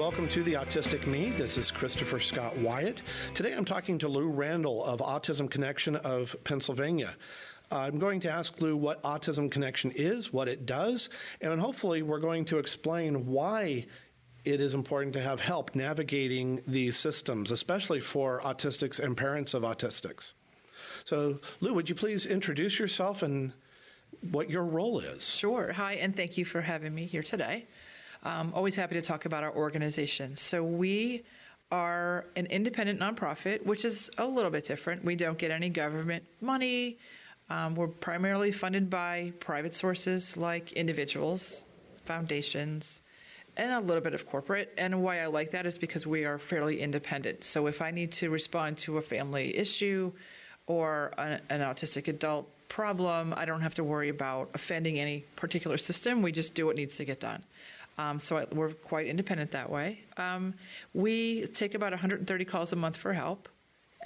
welcome to The Autistic Me. This is Christopher Scott Wyatt. Today I'm talking to Lu Randall of Autism Connection of Pennsylvania. I'm going to ask Lu what Autism Connection is, what it does, and hopefully we're going to explain why it is important to have help navigating these systems, especially for autistics and parents of autistics. So, Lu, would you please introduce yourself and what your role is? Sure. Hi, and thank you for having me here today. Always happy to talk about our organization. So we are an independent nonprofit, which is a little bit different. We don't get any government money. We're primarily funded by private sources like individuals, foundations, and a little bit of corporate. And why I like that is because we are fairly independent. So if I need to respond to a family issue or an autistic adult problem, I don't have to worry about offending any particular system. We just do what needs to get done. So we're quite independent that way. We take about 130 calls a month for help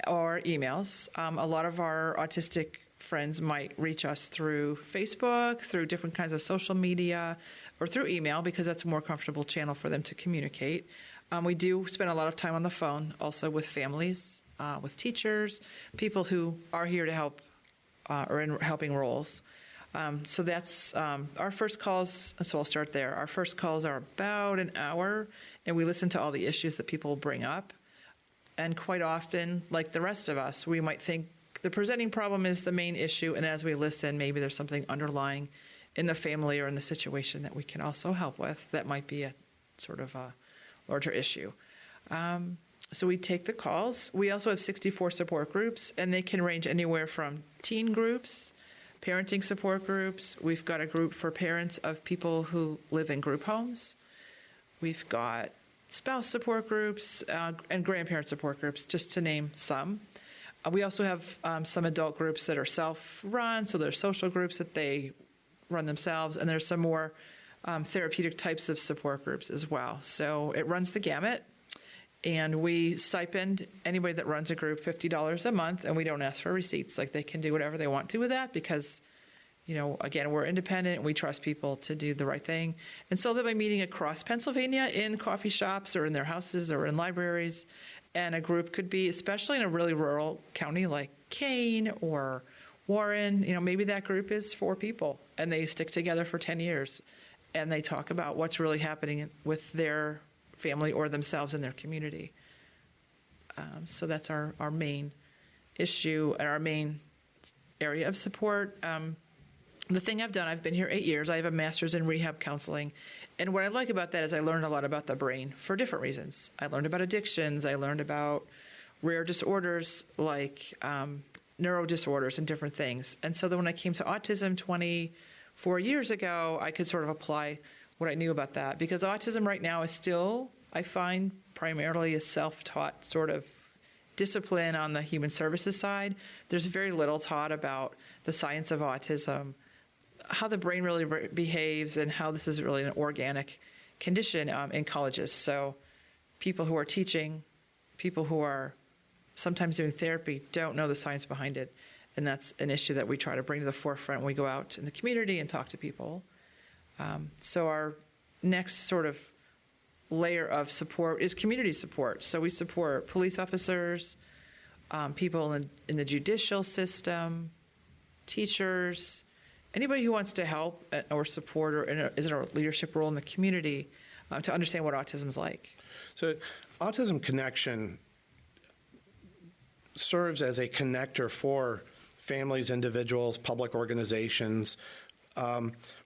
or emails. A lot of our autistic friends might reach us through Facebook, through different kinds of social media, or through email because that's a more comfortable channel for them to communicate. We do spend a lot of time on the phone also with families, with teachers, people who are here to help or in helping roles. So that's our first calls. So I'll start there. Our first calls are about an hour, and we listen to all the issues that people bring up. And quite often, like the rest of us, we might think the presenting problem is the main issue, and as we listen, maybe there's something underlying in the family or in the situation that we can also help with that might be a sort of a larger issue. So we take the calls. We also have 64 support groups, and they can range anywhere from teen groups, parenting support groups. We've got a group for parents of people who live in group homes. We've got spouse support groups and grandparent support groups, just to name some. We also have some adult groups that are self-run, so there's social groups that they run themselves, and there's some more therapeutic types of support groups as well. So it runs the gamut. And we stipend anybody that runs a group $50 a month, and we don't ask for receipts. Like, they can do whatever they want to with that because, again, we're independent and we trust people to do the right thing. And so they'll be meeting across Pennsylvania in coffee shops or in their houses or in libraries. And a group could be, especially in a really rural county like Kane or Warren, maybe that group is 4 people and they stick together for 10 years and they talk about what's really happening with their family or themselves in their community. So that's our main issue and our main area of support. The thing I've done, I've been here 8 years. I have a master's in rehab counseling. And what I like about that is I learned a lot about the brain for different reasons. I learned about addictions. I learned about rare disorders like neuro disorders and different things. And so then when I came to autism 24 years ago, I could sort of apply what I knew about that, because autism right now is still, I find, primarily a self-taught sort of discipline on the human services side. There's very little taught about the science of autism, how the brain really behaves, and how this is really an organic condition in colleges. So people who are teaching, people who are sometimes doing therapy don't know the science behind it. And that's an issue that we try to bring to the forefront when we go out in the community and talk to people. So our next sort of layer of support is community support. So we support police officers, people in the judicial system, teachers, anybody who wants to help or support or is in a leadership role in the community to understand what autism is like. So Autism Connection serves as a connector for families, individuals, public organizations.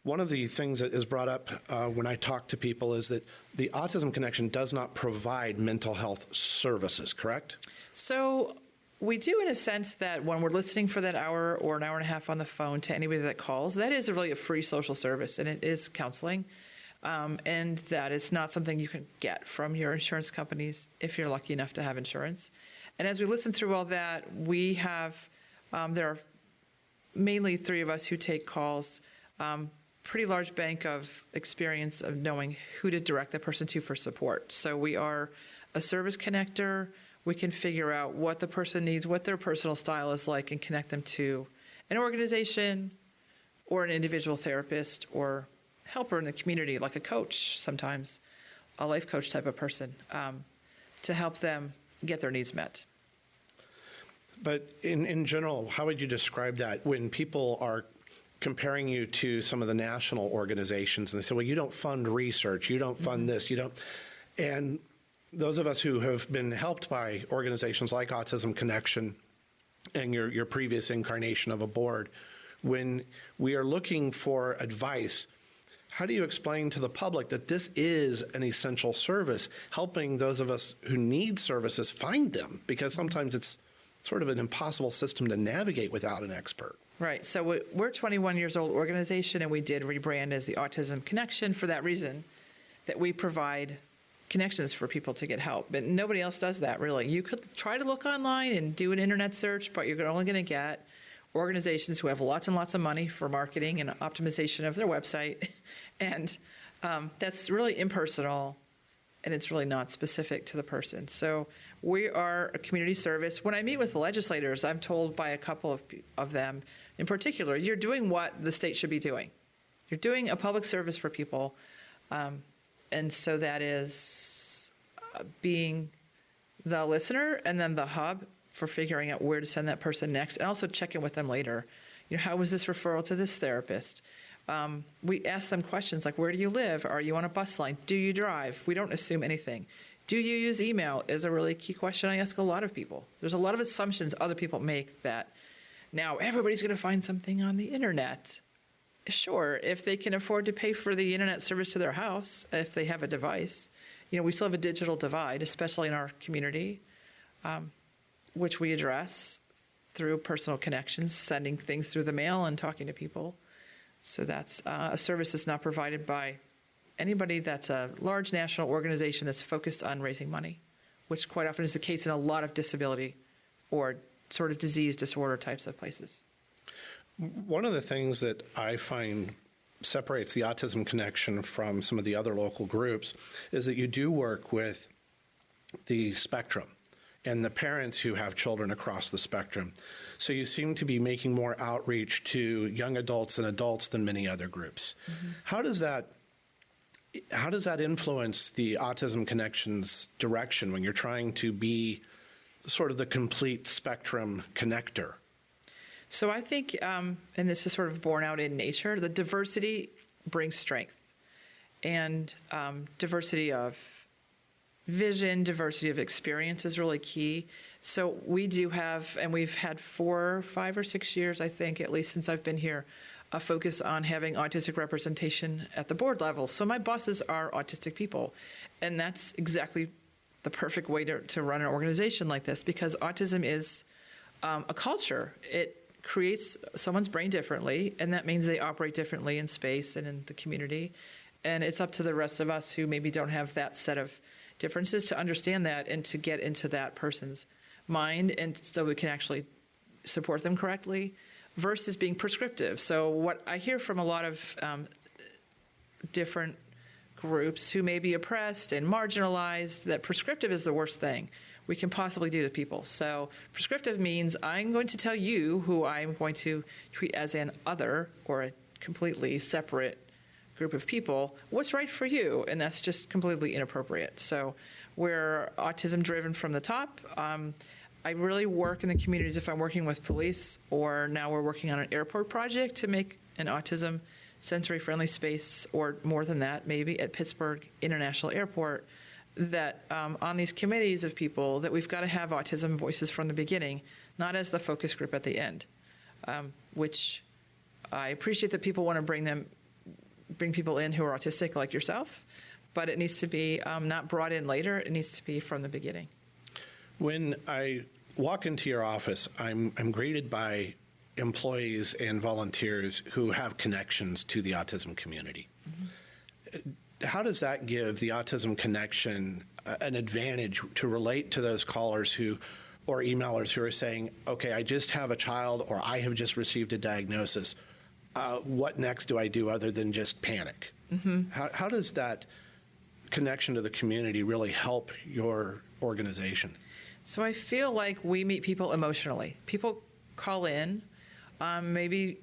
One of the things that is brought up when I talk to people is that the Autism Connection does not provide mental health services, correct? So we do, in a sense, that when we're listening for that hour or an hour and a half on the phone to anybody that calls, that is really a free social service, and it is counseling. And that is not something you can get from your insurance companies if you're lucky enough to have insurance. And as we listen through all that, we have, there are mainly 3 of us who take calls, pretty large bank of experience of knowing who to direct the person to for support. So we are a service connector. We can figure out what the person needs, what their personal style is like, and connect them to an organization or an individual therapist or helper in the community, like a coach sometimes, a life coach type of person to help them get their needs met. But in general, how would you describe that when people are comparing you to some of the national organizations and they say, well, you don't fund research, you don't fund this, you don't. And those of us who have been helped by organizations like Autism Connection and your previous incarnation of a board, when we are looking for advice, how do you explain to the public that this is an essential service, helping those of us who need services find them? Because sometimes it's sort of an impossible system to navigate without an expert. Right. So we're a 21 years old organization, and we did rebrand as the Autism Connection for that reason, that we provide connections for people to get help. But nobody else does that, really. You could try to look online and do an internet search, but you're only going to get organizations who have lots and lots of money for marketing and optimization of their website. And that's really impersonal, and it's really not specific to the person. So we are a community service. When I meet with the legislators, I'm told by a couple of them in particular, you're doing what the state should be doing. You're doing a public service for people. And so that is being the listener and then the hub for figuring out where to send that person next, and also check in with them later. You know, how was this referral to this therapist? We ask them questions like, where do you live? Are you on a bus line? Do you drive? We don't assume anything. Do you use email is a really key question I ask a lot of people. There's a lot of assumptions other people make that now everybody's going to find something on the internet. Sure, if they can afford to pay for the internet service to their house, if they have a device. You know, we still have a digital divide, especially in our community, which we address through personal connections, sending things through the mail and talking to people. So that's a service that's not provided by anybody that's a large national organization that's focused on raising money, which quite often is the case in a lot of disability or sort of disease disorder types of places. One of the things that I find separates the Autism Connection from some of the other local groups is that you do work with the spectrum and the parents who have children across the spectrum. So you seem to be making more outreach to young adults and adults than many other groups. Mm-hmm. How does that influence the Autism Connection's direction when you're trying to be sort of the complete spectrum connector? So I think, and this is sort of borne out in nature, the diversity brings strength. And diversity of vision, diversity of experience is really key. So we do have, and we've had 4, 5, or 6 years, I think, at least since I've been here, a focus on having autistic representation at the board level. So my bosses are autistic people. And that's exactly the perfect way to run an organization like this, because autism is a culture. It creates someone's brain differently, and that means they operate differently in space and in the community. And it's up to the rest of us who maybe don't have that set of differences to understand that and to get into that person's mind, and so we can actually support them correctly versus being prescriptive. So what I hear from a lot of different groups who may be oppressed and marginalized, that prescriptive is the worst thing we can possibly do to people. So prescriptive means I'm going to tell you who I'm going to treat as an other or a completely separate group of people what's right for you, and that's just completely inappropriate. So we're autism driven from the top. I really work in the communities if I'm working with police, or now we're working on an airport project to make an autism sensory friendly space, or more than that, maybe at Pittsburgh International Airport, that on these committees of people that we've got to have autism voices from the beginning, not as the focus group at the end, which I appreciate that people want to bring people in who are autistic like yourself, but it needs to be not brought in later. It needs to be from the beginning. When I walk into your office, I'm greeted by employees and volunteers who have connections to the autism community. Mm-hmm. How does that give the Autism Connection an advantage to relate to those callers or emailers who are saying, okay, I just have a child, or I have just received a diagnosis. What next do I do other than just panic? Mm-hmm. How does that connection to the community really help your organization? So I feel like we meet people emotionally. People call in. Maybe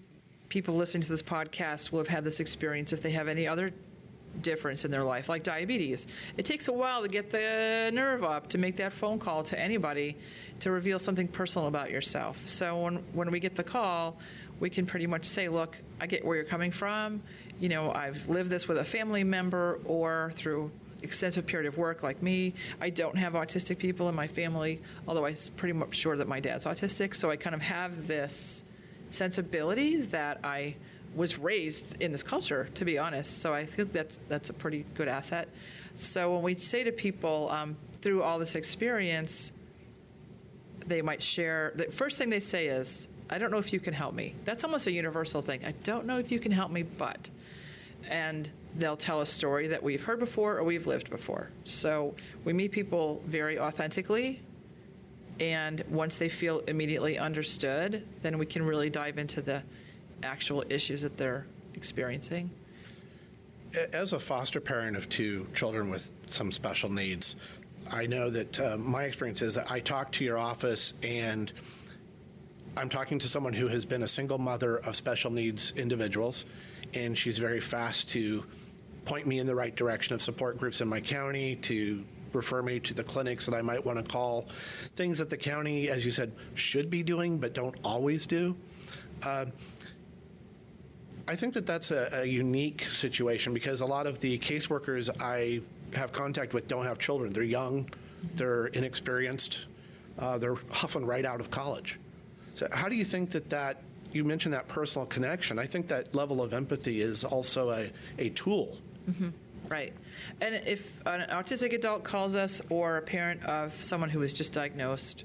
people listening to this podcast will have had this experience if they have any other difference in their life, like diabetes. It takes a while to get the nerve up to make that phone call to anybody to reveal something personal about yourself. So when we get the call, we can pretty much say, look, I get where you're coming from. I've lived this with a family member or through extensive period of work like me. I don't have autistic people in my family, although I'm pretty much sure that my dad's autistic. So I kind of have this sensibility that I was raised in this culture, to be honest. So I think that's a pretty good asset. So when we say to people, through all this experience, they might share, the first thing they say is, I don't know if you can help me. That's almost a universal thing. I don't know if you can help me, but. And they'll tell a story that we've heard before or we've lived before. So we meet people very authentically, and once they feel immediately understood, then we can really dive into the actual issues that they're experiencing. As a foster parent of 2 children with some special needs, I know that my experience is that I talk to your office and I'm talking to someone who has been a single mother of special needs individuals, and she's very fast to point me in the right direction of support groups in my county, to refer me to the clinics that I might want to call, things that the county, as you said, should be doing but don't always do. I think that that's a unique situation because a lot of the caseworkers I have contact with don't have children. They're young, they're inexperienced, they're often right out of college. So how do you think that you mentioned that personal connection? I think that level of empathy is also a tool. Mm-hmm. Right. And if an autistic adult calls us or a parent of someone who is just diagnosed,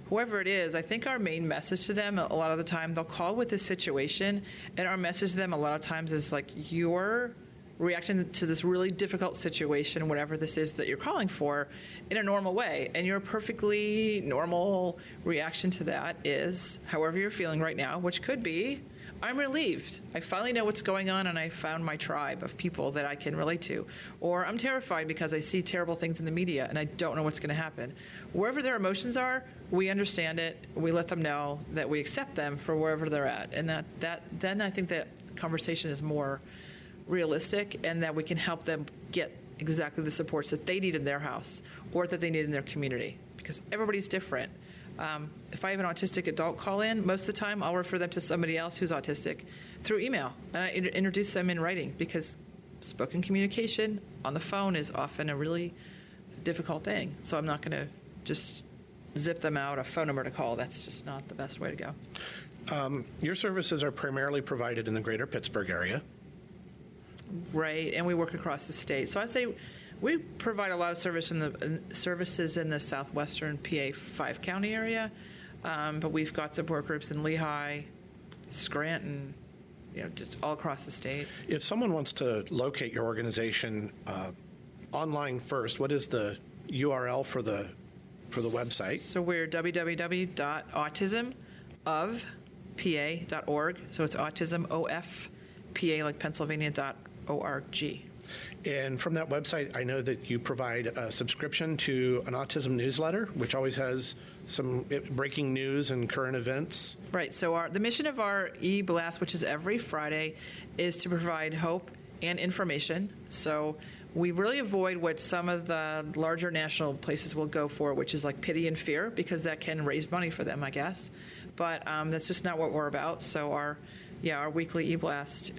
whoever it is, I think our main message to them, a lot of the time, they'll call with this situation, and our message to them a lot of times is like, your reaction to this really difficult situation, whatever this is that you're calling for, in a normal way. And your perfectly normal reaction to that is however you're feeling right now, which could be, I'm relieved. I finally know what's going on, and I found my tribe of people that I can relate to. Or I'm terrified because I see terrible things in the media, and I don't know what's going to happen. Wherever their emotions are, we understand it. We let them know that we accept them for wherever they're at. And then I think that conversation is more realistic, and that we can help them get exactly the supports that they need in their house or that they need in their community, because everybody's different. If I have an autistic adult call in, most of the time I'll refer them to somebody else who's autistic through email, and I introduce them in writing, because spoken communication on the phone is often a really difficult thing. So I'm not going to just zip them out a phone number to call. That's just not the best way to go. Your services are primarily provided in the greater Pittsburgh area. Right, and we work across the state. So I'd say we provide a lot of services in the southwestern PA 5-county area, but we've got support groups in Lehigh, Scranton, just all across the state. If someone wants to locate your organization online first, what is the URL for the website? So we're www.autismofpa.org. So it's autismofpa, like Pennsylvania.org. And from that website, I know that you provide a subscription to an autism newsletter, which always has some breaking news and current events. Right. So the mission of our e-blast, which is every Friday, is to provide hope and information. So we really avoid what some of the larger national places will go for, which is like pity and fear, because that can raise money for them, I guess. But that's just not what we're about. So our weekly e-blast,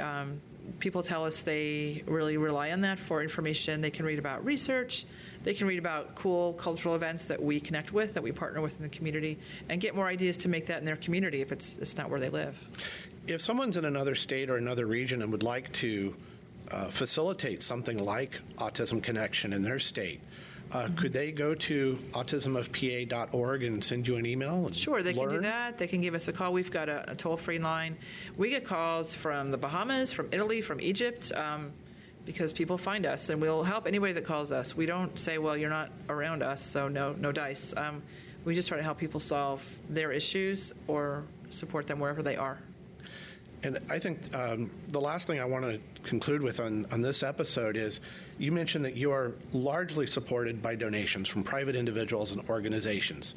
people tell us they really rely on that for information. They can read about research. They can read about cool cultural events that we connect with, that we partner with in the community, and get more ideas to make that in their community if it's not where they live. If someone's in another state or another region and would like to facilitate something like Autism Connection in their state, could they go to autismofpa.org and send you an email? Sure, they can do that. They can give us a call. We've got a toll-free line. We get calls from the Bahamas, from Italy, from Egypt, because people find us, and we'll help anybody that calls us. We don't say, well, you're not around us, so no dice. We just try to help people solve their issues or support them wherever they are. And I think the last thing I want to conclude with on this episode is you mentioned that you are largely supported by donations from private individuals and organizations.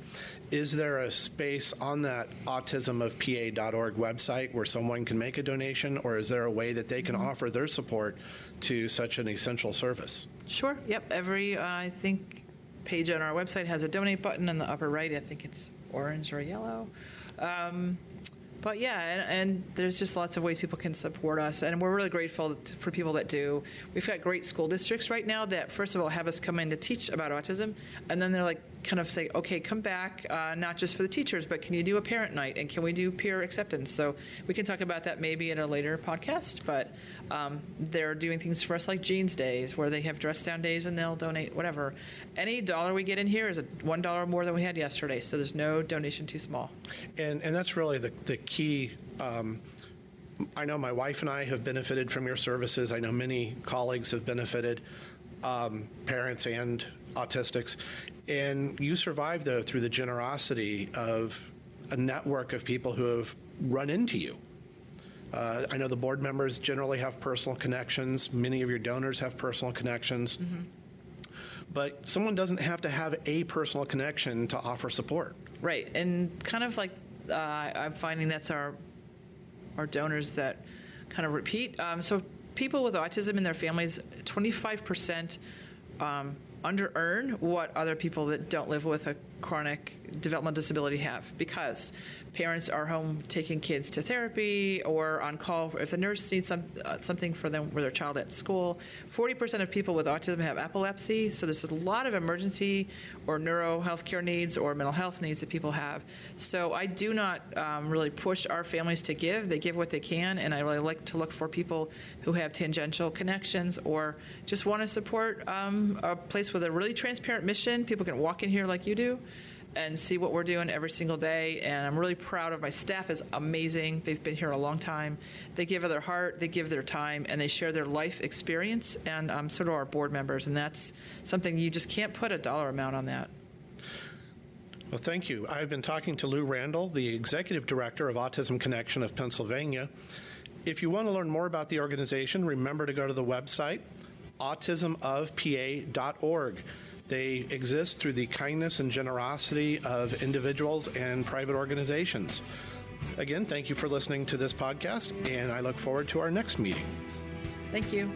Is there a space on that autismofpa.org website where someone can make a donation, or is there a way that they can offer their support to such an essential service? Sure. Yep. Every, I think, page on our website has a donate button in the upper right. I think it's orange or yellow. But yeah, and there's just lots of ways people can support us, and we're really grateful for people that do. We've got great school districts right now that, first of all, have us come in to teach about autism, and then they're like, kind of say, okay, come back, not just for the teachers, but can you do a parent night, and can we do peer acceptance? So we can talk about that maybe in a later podcast, but they're doing things for us like Jeans Days, where they have dress down days and they'll donate whatever. Any dollar we get in here is $1 more than we had yesterday, so there's no donation too small. And that's really the key. I know my wife and I have benefited from your services. I know many colleagues have benefited, parents and autistics. And you survived, though, through the generosity of a network of people who have run into you. I know the board members generally have personal connections. Many of your donors have personal connections. Mm-hmm. But someone doesn't have to have a personal connection to offer support. Right. And kind of like I'm finding that's our donors that kind of repeat. So people with autism in their families, 25% under-earn what other people that don't live with a chronic developmental disability have, because parents are home taking kids to therapy or on call if the nurse needs something for them with their child at school. 40% of people with autism have epilepsy, so there's a lot of emergency or neuro health care needs or mental health needs that people have. So I do not really push our families to give. They give what they can, and I really like to look for people who have tangential connections or just want to support a place with a really transparent mission. People can walk in here like you do and see what we're doing every single day. And I'm really proud of my staff. Is amazing. They've been here a long time. They give of their heart, they give their time, and they share their life experience. And so do our board members. And that's something you just can't put a dollar amount on that. Well, thank you. I've been talking to Lu Randall, the Executive Director of Autism Connection of Pennsylvania. If you want to learn more about the organization, remember to go to the website, autismofpa.org. They exist through the kindness and generosity of individuals and private organizations. Again, thank you for listening to this podcast, and I look forward to our next meeting. Thank you.